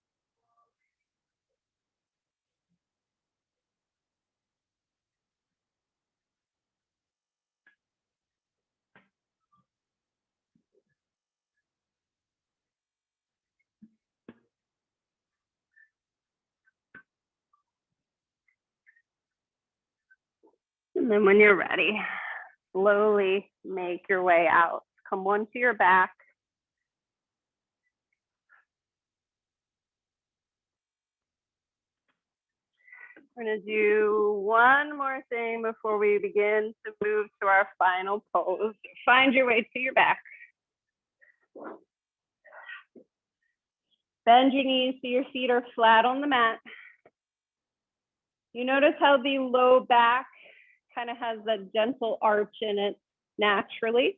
And then when you're ready, slowly make your way out. Come onto your back. We're gonna do one more thing before we begin to move to our final pose. Find your way to your back. Bend your knees so your feet are flat on the mat. You notice how the low back kind of has that gentle arch in it naturally.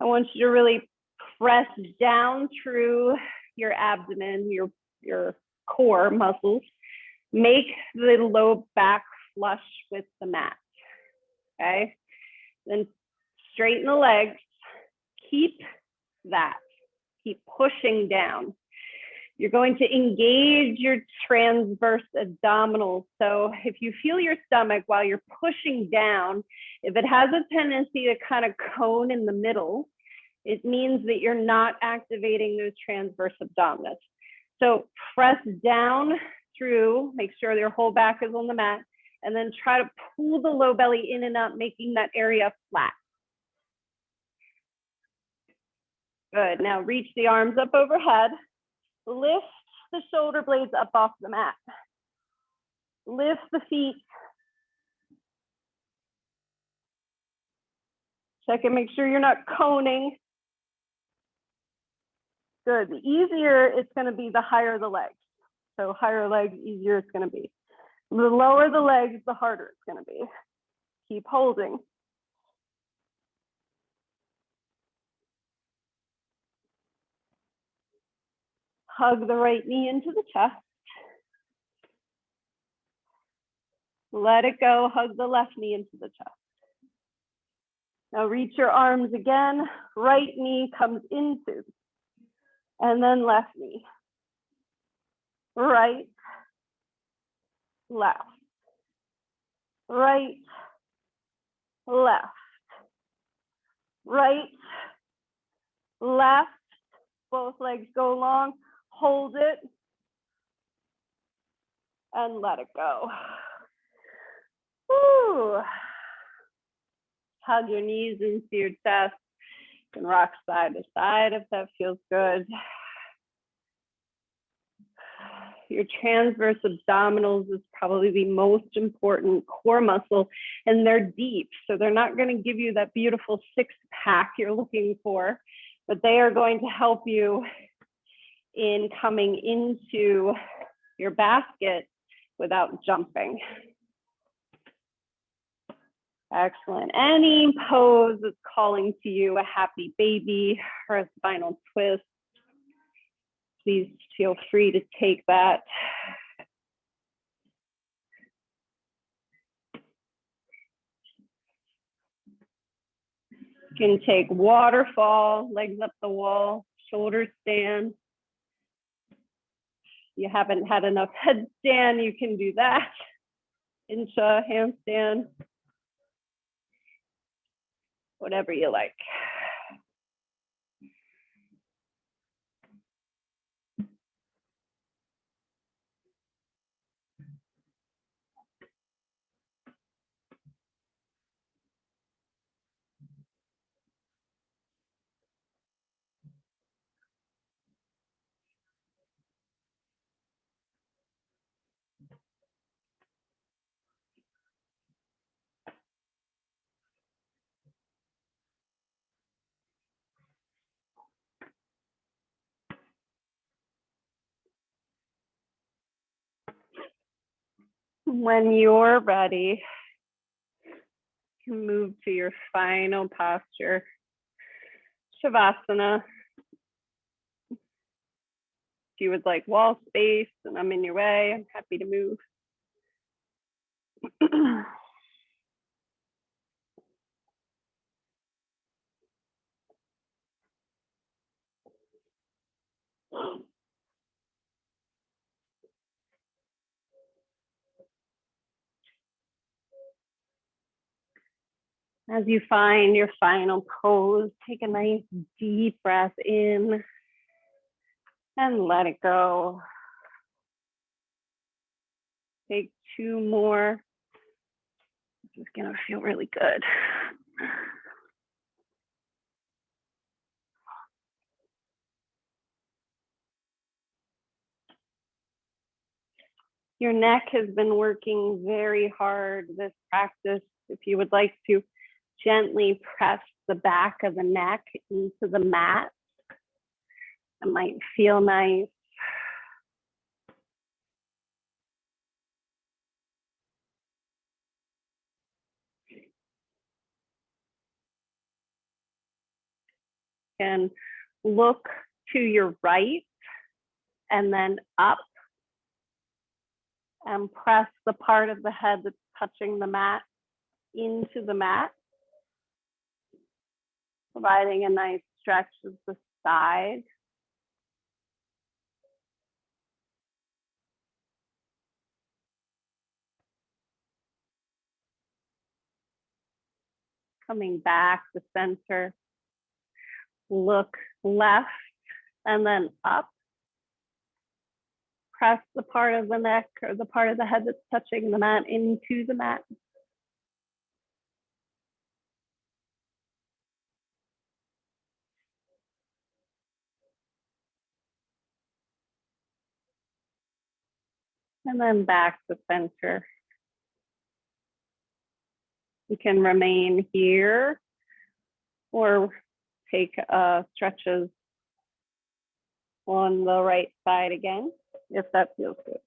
I want you to really press down through your abdomen, your core muscles. Make the low back flush with the mat, okay? Then straighten the legs. Keep that. Keep pushing down. You're going to engage your transverse abdominals. So if you feel your stomach while you're pushing down, if it has a tendency to kind of cone in the middle, it means that you're not activating those transverse abdominals. So press down through, make sure your whole back is on the mat, and then try to pull the low belly in and up, making that area flat. Good, now reach the arms up overhead. Lift the shoulder blades up off the mat. Lift the feet. Check and make sure you're not coning. Good. The easier it's going to be, the higher the legs. So higher legs, easier it's going to be. The lower the legs, the harder it's going to be. Keep holding. Hug the right knee into the chest. Let it go. Hug the left knee into the chest. Now reach your arms again. Right knee comes into, and then left knee. Right, left. Right, left. Right, left. Both legs go long. Hold it and let it go. Woo. Hug your knees into your chest and rock side to side if that feels good. Your transverse abdominals is probably the most important core muscle, and they're deep. So they're not going to give you that beautiful six pack you're looking for, but they are going to help you in coming into your basket without jumping. Excellent. Any pose that's calling to you a happy baby or a spinal twist, please feel free to take that. You can take waterfall, legs up the wall, shoulder stand. If you haven't had enough headstand, you can do that. Incha, handstand, whatever you like. When you're ready, you can move to your final posture, Shavasana. If you would like wall space and I'm in your way, I'm happy to move. As you find your final pose, take a nice deep breath in and let it go. Take two more. This is gonna feel really good. Your neck has been working very hard this practice. If you would like to gently press the back of the neck into the mat, it might feel nice. And look to your right and then up and press the part of the head that's touching the mat into the mat, providing a nice stretch of the side. Coming back to center, look left and then up. Press the part of the neck or the part of the head that's touching the mat into the mat. And then back to center. You can remain here or take stretches On the right side again, if that feels good.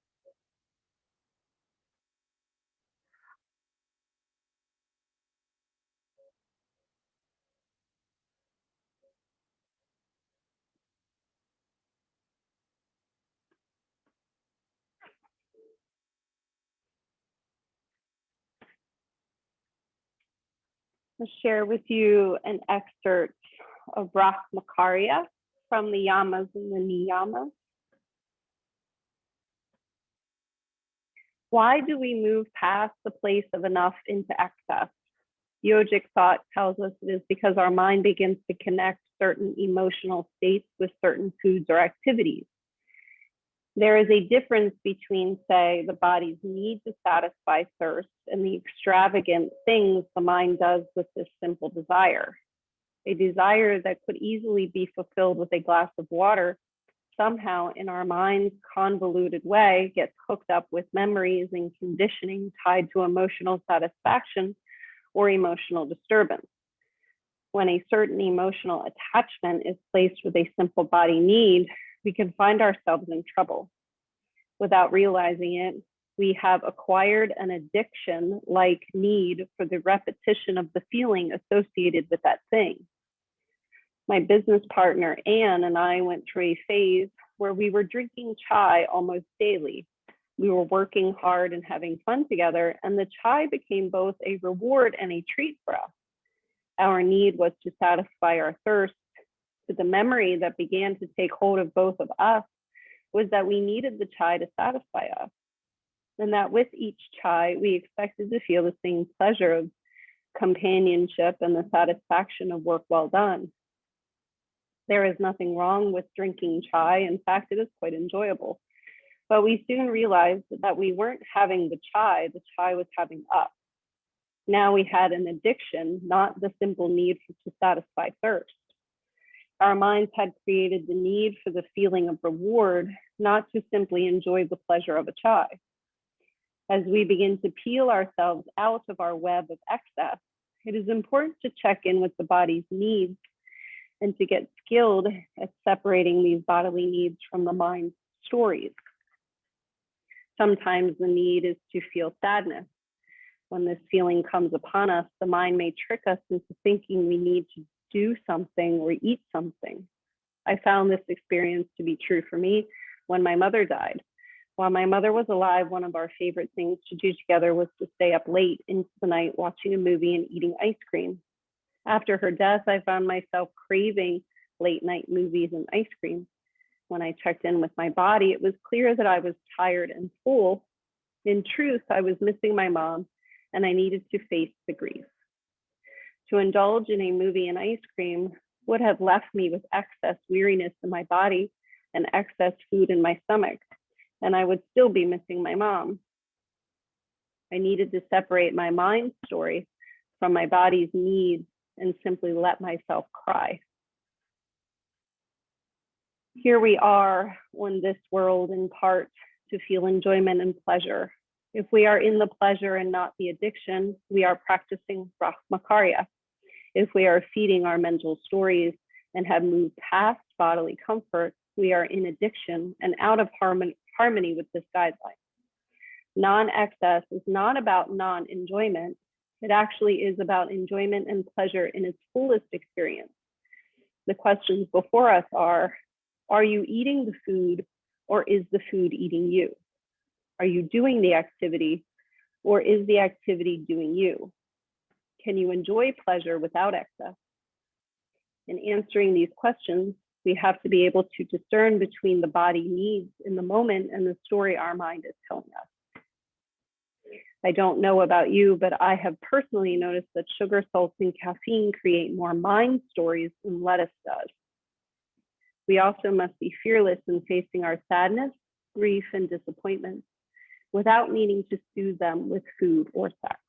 I'll share with you an excerpt of Brahmacharya from the Yamas and the Niyamas. Why do we move past the place of enough into excess? Yogic thought tells us it is because our mind begins to connect certain emotional states with certain foods or activities. There is a difference between, say, the body's need to satisfy thirst and the extravagant things the mind does with this simple desire. A desire that could easily be fulfilled with a glass of water somehow in our mind's convoluted way gets hooked up with memories and conditioning tied to emotional satisfaction or emotional disturbance. When a certain emotional attachment is placed with a simple body need, we can find ourselves in trouble. Without realizing it, we have acquired an addiction-like need for the repetition of the feeling associated with that thing. My business partner, Anne, and I went through a phase where we were drinking chai almost daily. We were working hard and having fun together, and the chai became both a reward and a treat for us. Our need was to satisfy our thirst. But the memory that began to take hold of both of us was that we needed the chai to satisfy us, and that with each chai, we expected to feel the same pleasure of companionship and the satisfaction of work well done. There is nothing wrong with drinking chai. In fact, it is quite enjoyable. But we soon realized that we weren't having the chai was having us. Now we had an addiction, not the simple need to satisfy thirst. Our minds had created the need for the feeling of reward, not to simply enjoy the pleasure of a chai. As we begin to peel ourselves out of our web of excess, it is important to check in with the body's needs and to get skilled at separating these bodily needs from the mind's stories. Sometimes the need is to feel sadness. When this feeling comes upon us, the mind may trick us into thinking we need to do something or eat something. I found this experience to be true for me when my mother died. While my mother was alive, one of our favorite things to do together was to stay up late into the night watching a movie and eating ice cream. After her death, I found myself craving late night movies and ice cream. When I checked in with my body, it was clear that I was tired and full. In truth, I was missing my mom, and I needed to face the grief. To indulge in a movie and ice cream would have left me with excess weariness in my body and excess food in my stomach, and I would still be missing my mom. I needed to separate my mind's story from my body's needs and simply let myself cry. Here we are on this world in part to feel enjoyment and pleasure. If we are in the pleasure and not the addiction, we are practicing Brahmacharya. If we are feeding our mental stories and have moved past bodily comfort, we are in addiction and out of harmony with this guideline. Non-excess is not about non-enjoyment. It actually is about enjoyment and pleasure in its fullest experience. The questions before us are you eating the food or is the food eating you? Are you doing the activity or is the activity doing you? Can you enjoy pleasure without excess? In answering these questions, we have to be able to discern between the body needs in the moment and the story our mind is telling us. I don't know about you, but I have personally noticed that sugar, salts, and caffeine create more mind stories than lettuce does. We also must be fearless in facing our sadness, grief, and disappointment without needing to soothe them with food or sex.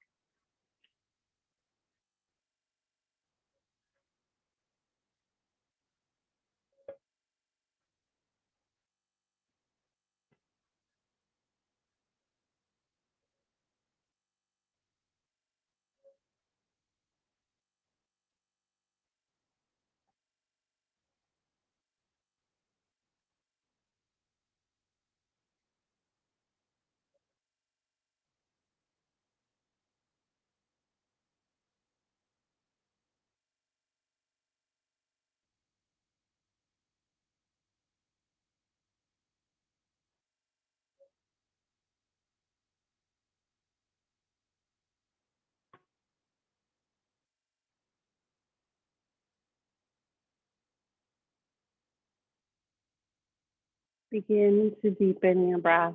Begin to deepen your breath.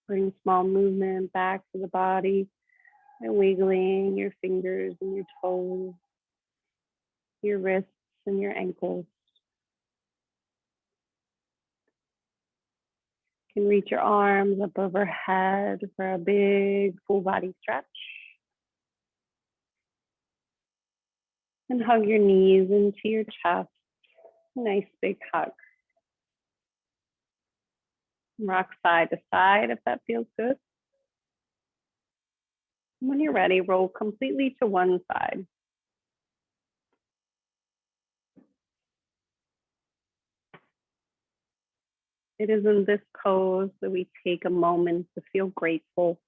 Bring small movement back to the body and wiggling your fingers and your toes, your wrists and your ankles. You can reach your arms up overhead for a big full body stretch. And hug your knees into your chest. Nice big hug. Rock side to side if that feels good. When you're ready, roll completely to one side. It is in this pose that we take a moment to feel grateful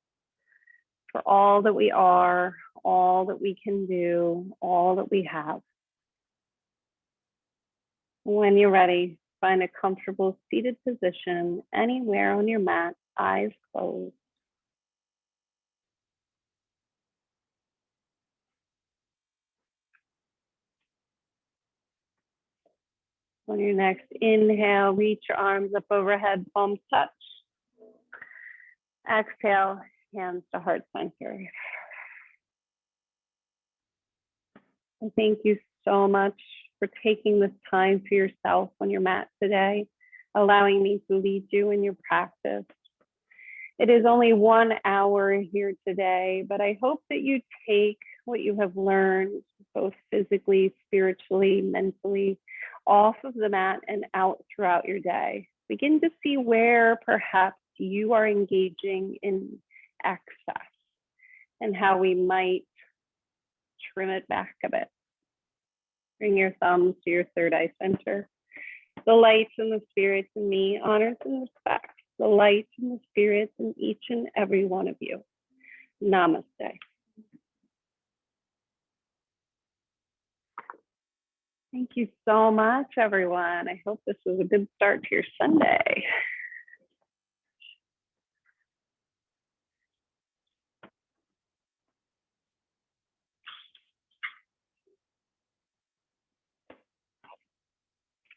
for all that we are, all that we can do, all that we have. When you're ready, find a comfortable seated position anywhere on your mat, eyes closed. On your next inhale, reach your arms up overhead, palms touch. Exhale, hands to heart center. And thank you so much for taking this time for yourself on your mat today, allowing me to lead you in your practice. It is only 1 hour here today, but I hope that you take what you have learned, both physically, spiritually, mentally, off of the mat and out throughout your day. Begin to see where perhaps you are engaging in excess and how we might trim it back a bit. Bring your thumbs to your third eye center. The lights and the spirits in me honors and respects the lights and the spirits in each and every one of you. Namaste. Thank you so much, everyone. I hope this was a good start to your Sunday.